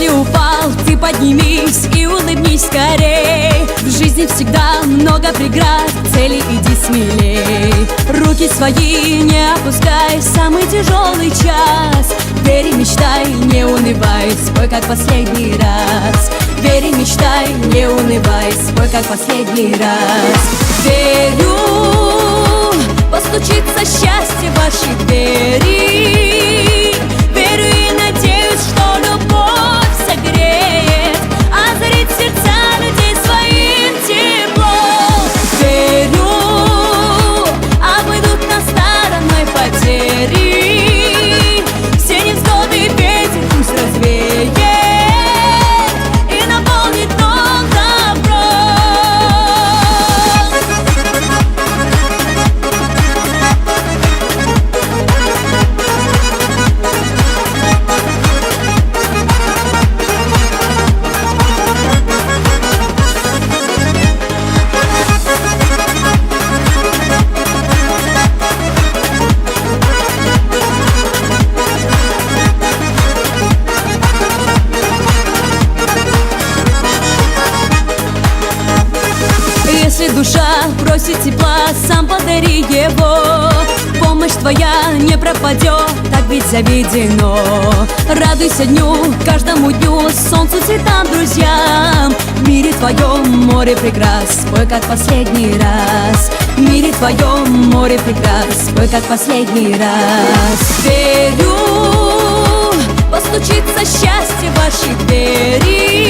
Если упал, ты поднимись и улыбнись скорей. В жизни всегда много преград, цели иди смелей. Руки свои не опускай в самый тяжелый час. Верь и мечтай, не унывай, спой как последний раз. Верь и мечтай, не унывай, спой как последний раз. Верю, постучится счастье в ваши двери. Верю и надеюсь, что любовь согреет, озарит сердца людей своим теплом. Верю, обойдут нас стороной потери. Все невзгоды ветер пусть развеет и наполнит дом добром. Если душа просит тепла, сам подари его. Помощь твоя не пропадет, так ведь заведено. Радуйся дню, каждому дню, солнцу, цветам, друзьям. В мире твоем море прекрас, спой как последний раз. В мире твоем море прекрас, спой как последний раз. Верю, постучится счастье в ваши двери.